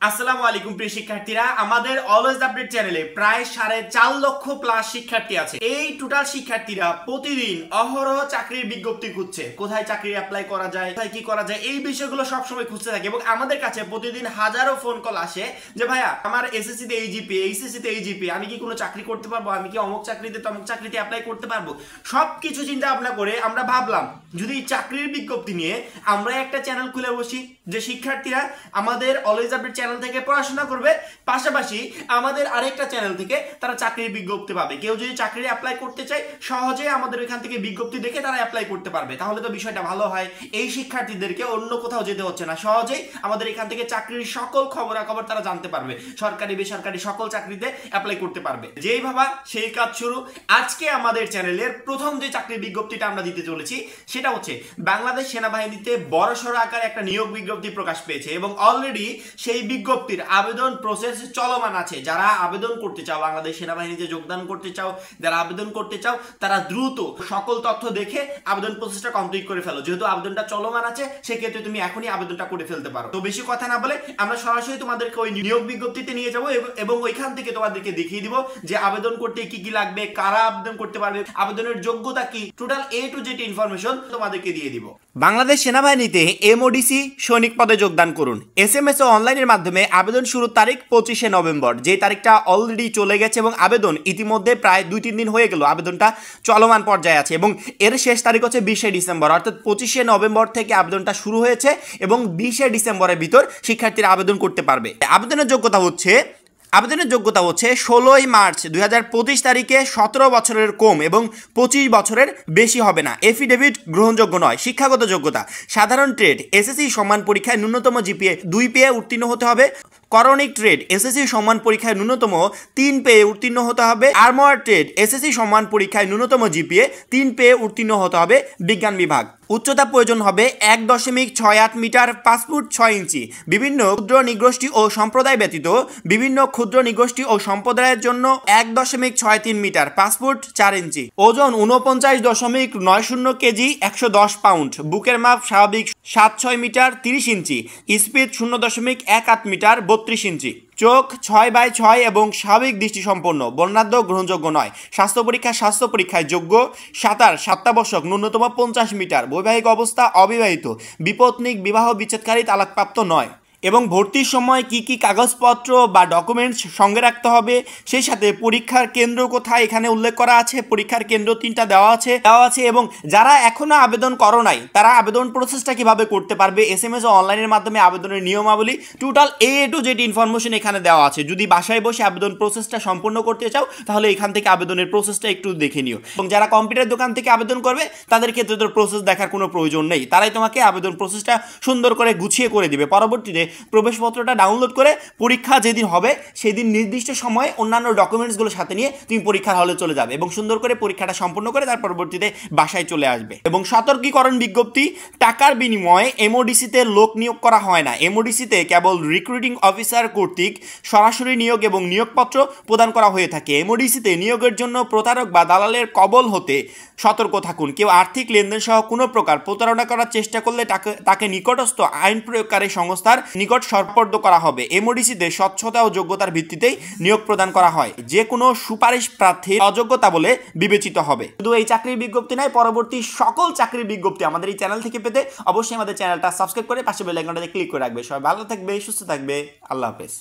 আসসালামু আলাইকুম প্রিয় শিক্ষার্থীরা, আমাদের অলওয়েজ আপডেট চ্যানেলে প্রায় 4.5 লক্ষ প্লাস শিক্ষার্থী আছে। এই টোটাল শিক্ষার্থীরা প্রতিদিন অহরহ চাকরির বিজ্ঞপ্তি খুঁজছে, কোথায় চাকরি অ্যাপ্লাই করা যায়, কোথায় কি করা যায়, এই বিষয়গুলো সবসময় খুঁজতে থাকে এবং আমাদের কাছে প্রতিদিন হাজারো ফোন কল আসে যে ভাইয়া আমার এসএসসি তে এই জিপি, এইচএসসি তে এই জিপি, আমি কি কোনো চাকরি করতে পারবো, আমি কি অমুক চাকরিতে তমুক চাকরিতে অ্যাপ্লাই করতে পারবো। সবকিছু চিন্তা ভাবনা করে আমরা ভাবলাম যদি চাকরির বিজ্ঞপ্তি নিয়ে আমরা একটা চ্যানেল খুলে বসি, যে শিক্ষার্থীরা আমাদের অলওয়েজ আপডেট চ্যানেল থেকে পড়াশোনা করবে, পাশাপাশি আমাদের আরেকটা চ্যানেল থেকে তারা চাকরির বিজ্ঞপ্তি পাবে। কেউ যদি চাকরি অ্যাপ্লাই করতে চায় সহজে আমাদের এখান থেকে বিজ্ঞপ্তি দেখে তারা অ্যাপ্লাই করতে পারবে, তাহলে তো বিষয়টা ভালো হয়। এই শিক্ষার্থীদেরকে অন্য কোথাও যেতে হচ্ছে না, সহজেই আমাদের এখান থেকে চাকরির সকল খবরাখবর তারা জানতে পারবে, সরকারি বেসরকারি সকল চাকরিতে অ্যাপ্লাই করতে পারবে। যেই ভাবা সেই কাজ শুরু। আজকে আমাদের চ্যানেলের প্রথম যে চাকরির বিজ্ঞপ্তিটা আমরা দিতে চলেছি সেটা হচ্ছে বাংলাদেশ সেনাবাহিনীতে বড়সড় আকারে একটা নিয়োগ বিজ্ঞপ্তি প্রকাশ পেয়েছে এবং অলরেডি সেই বিজ্ঞপ্তির আবেদন প্রসেস চলমান আছে। যারা আবেদন করতে চাও, বাংলাদেশ সেনাবাহিনীতে যোগদান করতে চাও, যারা আবেদন করতে চাও তারা দ্রুত সকল তথ্য দেখে আবেদন প্রসেসটা কমপ্লিট করে ফেলো। যেহেতু আবেদনটা চলমান আছে সেক্ষেত্রে তুমি এখনই আবেদনটা করে ফেলতে পারো। তো বেশি কথা না বলে আমরা সরাসরি তোমাদেরকে ওই নিয়োগ বিজ্ঞপ্তিতে নিয়ে যাবো এবং ওইখান থেকে তোমাদেরকে দেখিয়ে দিব যে আবেদন করতে কি কি লাগবে, কারা আবেদন করতে পারবে, আবেদনের যোগ্যতা কি, total A to Z information তোমাদেরকে দিয়ে দিব। বাংলাদেশ সেনাবাহিনীতে এমওডিসি সৈনিক পদে যোগদান করুন। এসএমএস ও অনলাইনের মাধ্যমে আবেদন শুরুর তারিখ 25শে নভেম্বর, যে তারিখটা অলরেডি চলে গেছে এবং আবেদন ইতিমধ্যে প্রায় 2-3 দিন হয়ে গেল, আবেদনটা চলমান পর্যায়ে আছে এবং এর শেষ তারিখ হচ্ছে 20শে ডিসেম্বর, অর্থাৎ 25শে নভেম্বর থেকে আবেদনটা শুরু হয়েছে এবং 20শে ডিসেম্বরের ভিতর শিক্ষার্থীরা আবেদন করতে পারবে। আবেদনের যোগ্যতা হচ্ছে 16ই মার্চ 2025 তারিখে 17 বছরের কম এবং 25 বছরের বেশি হবে না। এফিডেভিট গ্রহণযোগ্য নয়। শিক্ষাগত যোগ্যতা সাধারণ ট্রেড এসএসসি সম্মান পরীক্ষায় ন্যূনতম জিপিএ 2 পেয়ে উত্তীর্ণ হতে হবে। করণিক ট্রেড এসএসসি সম্মান পরীক্ষায় ন্যূনতম 3 পেয়ে উত্তীর্ণ হতে হবে। আর্মার ট্রেড এসএসসি সম্মান পরীক্ষায় ন্যূনতম জিপিএ 3 পেয়ে উত্তীর্ণ হতে হবে বিজ্ঞান বিভাগ। উচ্চতা প্রয়োজন হবে 1.68 মিটার 5 ফুট 6 ইঞ্চি। বিভিন্ন ক্ষুদ্র নিগোষ্ঠী ও সম্প্রদায় ব্যতীত বিভিন্ন ক্ষুদ্র নিগোষ্ঠী ও সম্প্রদায়ের জন্য 1.63 মিটার 5 ফুট 4 ইঞ্চি। ওজন 49.90 কেজি 110 পাউন্ড। বুকের মাপ স্বাভাবিক 7-6 মিটার 30 ইঞ্চি। স্পিড 0.18 মিটার 32 ইঞ্চি। চোখ 6/6 এবং স্বাভাবিক দৃষ্টি সম্পন্ন। বর্ণাঢ্য গ্রহণযোগ্য নয়। স্বাস্থ্য পরীক্ষায় যোগ্য। সাঁতার 7 বছর, ন্যূনতম 50 মিটার। বৈবাহিক অবস্থা অবিবাহিত। বিপত্নিক, বিবাহ বিচ্ছেদকারী, তালাকপ্রাপ্ত নয়। এবং ভর্তির সময় কি কি কাগজপত্র বা ডকুমেন্টস সঙ্গে রাখতে হবে, সেই সাথে পরীক্ষার কেন্দ্র কোথায় এখানে উল্লেখ করা আছে। পরীক্ষার কেন্দ্র 3টা দেওয়া আছে এবং যারা এখনো আবেদন করো নাই তারা আবেদন প্রসেসটা কিভাবে করতে পারবে, এসএমএস ও অনলাইনের মাধ্যমে আবেদনের নিয়মাবলী, total A to Z information এখানে দেওয়া আছে। যদি বাসায় বসে আবেদন প্রসেসটা সম্পূর্ণ করতে চাও তাহলে এখান থেকে আবেদনের প্রসেসটা একটু দেখে নিও এবং যারা কম্পিউটার দোকান থেকে আবেদন করবে তাদের ক্ষেত্রে তো প্রসেস দেখার কোনো প্রয়োজন নেই, তারাই তোমাকে আবেদন প্রসেসটা সুন্দর করে গুছিয়ে করে দিবে। পরবর্তীতে প্রবেশপত্রটা ডাউনলোড করে পরীক্ষা যেদিন হবে সেদিন নির্দিষ্ট সময়ে অন্যান্য ডকুমেন্টসগুলো সাথে নিয়ে তুমি পরীক্ষার হলে চলে যাবে এবং সুন্দর করে পরীক্ষাটা সম্পন্ন করে তার পরবর্তীতে বাসায় চলে আসবে। এবং সতর্কীকরণ বিজ্ঞপ্তি, টাকার বিনিময়ে এমওডিসিতে লোক নিয়োগ করা হয় না। এমওডিসিতে কেবল রিক্রুটিং অফিসার কর্তৃক সরাসরি নিয়োগ এবং নিয়োগপত্র প্রদান করা হয়ে থাকে। এমওডিসিতে নিয়োগের জন্য প্রতারক বা দালালের কবল হতে সতর্ক থাকুন। কেউ আর্থিক লেনদেন সহ কোনো প্রকার প্রতারণা করার চেষ্টা করলে তাকে নিকটস্থ আইন প্রয়োগকারী সংস্থার নিকট সোপর্দ করা হবে। এমওডিসিতে স্বচ্ছতা ও যোগ্যতার ভিত্তিতেই নিয়োগ প্রদান করা হয়। যে কোনো সুপারিশ প্রার্থীর অযোগ্যতা বলে বিবেচিত হবে। শুধু এই চাকরির বিজ্ঞপ্তি নয়, পরবর্তী সকল চাকরির বিজ্ঞপ্তি আমাদের এই চ্যানেল থেকে পেতে অবশ্যই আমাদের চ্যানেলটা সাবস্ক্রাইব করে পাশে বেল আইকনটাতে ক্লিক করে রাখবে। সবাই ভালো থাকবে, সুস্থ থাকবে। আল্লাহ হাফেজ।